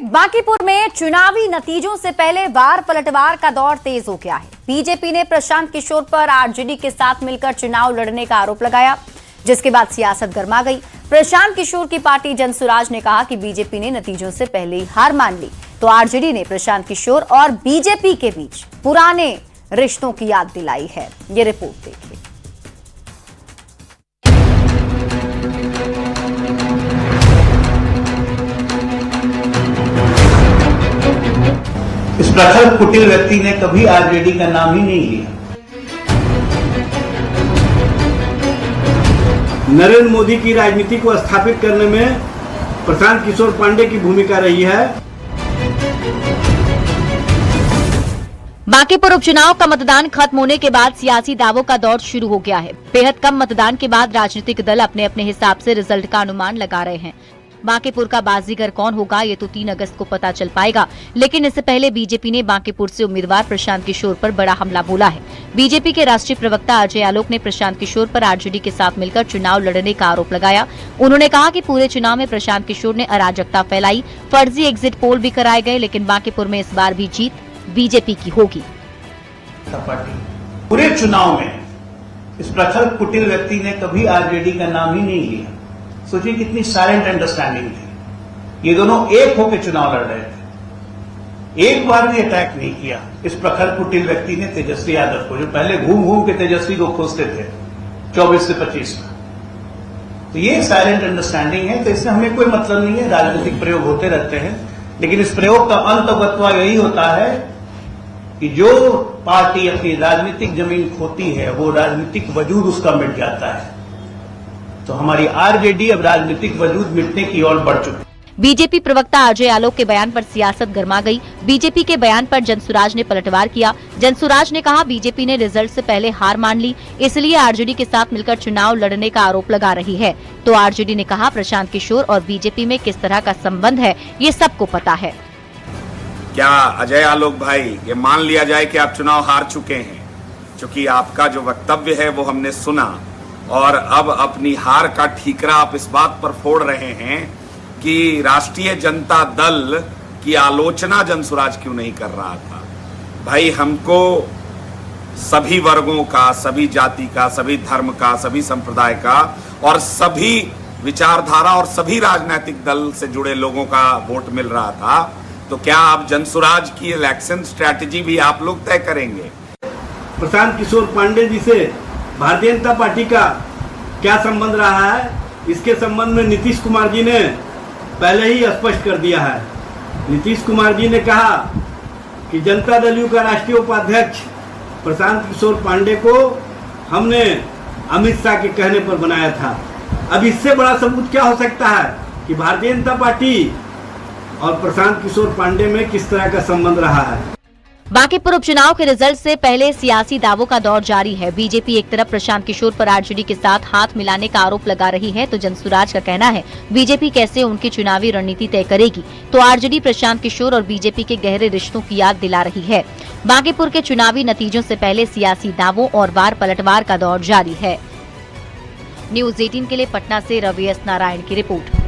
बांकीपुर में चुनावी नतीजों से पहले वार पलटवार का दौर तेज हो गया है। बीजेपी ने प्रशांत किशोर पर आरजेडी के साथ मिलकर चुनाव लड़ने का आरोप लगाया, जिसके बाद सियासत गर्मा गई। प्रशांत किशोर की पार्टी जनसुराज ने कहा कि बीजेपी ने नतीजों से पहले ही हार मान ली, तो आरजेडी ने प्रशांत किशोर और बीजेपी के बीच पुराने रिश्तों की याद दिलाई है। ये रिपोर्ट देखिए। इस प्रखर कुटिल व्यक्ति ने कभी आरजेडी का नाम ही नहीं लिया। नरेंद्र मोदी की राजनीति को स्थापित करने में प्रशांत किशोर पांडे की भूमिका रही है। बांकीपुर उपचुनाव का मतदान खत्म होने के बाद सियासी दावों का दौर शुरू हो गया है। बेहद कम मतदान के बाद राजनीतिक दल अपने अपने हिसाब से रिजल्ट का अनुमान लगा रहे हैं। बांकीपुर का बाजीगर कौन होगा ये तो 3 अगस्त को पता चल पाएगा, लेकिन इससे पहले बीजेपी ने बांकीपुर से उम्मीदवार प्रशांत किशोर पर बड़ा हमला बोला है। बीजेपी के राष्ट्रीय प्रवक्ता अजय आलोक ने प्रशांत किशोर पर आरजेडी के साथ मिलकर चुनाव लड़ने का आरोप लगाया। उन्होंने कहा कि पूरे चुनाव में प्रशांत किशोर ने अराजकता फैलाई, फर्जी एग्जिट पोल भी कराए गए, लेकिन बांकीपुर में इस बार भी जीत बीजेपी की होगी। पूरे चुनाव में इस प्रखर कुटिल व्यक्ति ने कभी आरजेडी का नाम ही नहीं लिया। सोचिए कितनी साइलेंट अंडरस्टैंडिंग थी। ये दोनों एक होकर चुनाव लड़ रहे थे, एक बार भी अटैक नहीं किया इस प्रखर कुटिल व्यक्ति ने तेजस्वी यादव को, जो पहले घूम घूम के तेजस्वी को खोजते थे 24 से 25 में। तो ये साइलेंट अंडरस्टैंडिंग है, तो इससे हमें कोई मतलब नहीं है। राजनीतिक प्रयोग होते रहते हैं, लेकिन इस प्रयोग का अंतगत्वा यही होता है कि जो पार्टी अपनी राजनीतिक जमीन खोती है वो राजनीतिक वजूद उसका मिट जाता है। तो हमारी आरजेडी अब राजनीतिक वजूद मिटने की ओर बढ़ चुकी है। बीजेपी प्रवक्ता अजय आलोक के बयान पर सियासत गर्मा गई। बीजेपी के बयान पर जनसुराज ने पलटवार किया। जनसुराज ने कहा बीजेपी ने रिजल्ट से पहले हार मान ली, इसलिए आरजेडी के साथ मिलकर चुनाव लड़ने का आरोप लगा रही है। तो आरजेडी ने कहा प्रशांत किशोर और बीजेपी में किस तरह का संबंध है ये सबको पता है। क्या अजय आलोक भाई ये मान लिया जाए कि आप चुनाव हार चुके हैं? क्योंकि आपका जो वक्तव्य है वो हमने सुना, और अब अपनी हार का ठीकरा आप इस बात पर फोड़ रहे हैं कि राष्ट्रीय जनता दल की आलोचना जनसुराज क्यों नहीं कर रहा था। भाई हमको सभी वर्गों का, सभी जाति का, सभी धर्म का, सभी संप्रदाय का और सभी विचारधारा और सभी राजनीतिक दल से जुड़े लोगों का वोट मिल रहा था। तो क्या आप जनसुराज की इलेक्शन स्ट्रैटेजी भी आप लोग तय करेंगे? प्रशांत किशोर पांडे जी से भारतीय जनता पार्टी का क्या संबंध रहा है, इसके संबंध में नीतीश कुमार जी ने पहले ही स्पष्ट कर दिया है। नीतीश कुमार जी ने कहा कि जनता दल यू का राष्ट्रीय उपाध्यक्ष प्रशांत किशोर पांडे को हमने अमित शाह के कहने पर बनाया था। अब इससे बड़ा सबूत क्या हो सकता है कि भारतीय जनता पार्टी और प्रशांत किशोर पांडे में किस तरह का संबंध रहा है। बांकीपुर उपचुनाव के रिजल्ट से पहले सियासी दावों का दौर जारी है। बीजेपी एक तरफ प्रशांत किशोर पर आरजेडी के साथ हाथ मिलाने का आरोप लगा रही है, तो जनसुराज का कहना है बीजेपी कैसे उनकी चुनावी रणनीति तय करेगी। तो आरजेडी प्रशांत किशोर और बीजेपी के गहरे रिश्तों की याद दिला रही है। बांकीपुर के चुनावी नतीजों से पहले सियासी दावों और वार पलटवार का दौर जारी है। न्यूज़ 18 के लिए पटना से रवि एस नारायण की रिपोर्ट।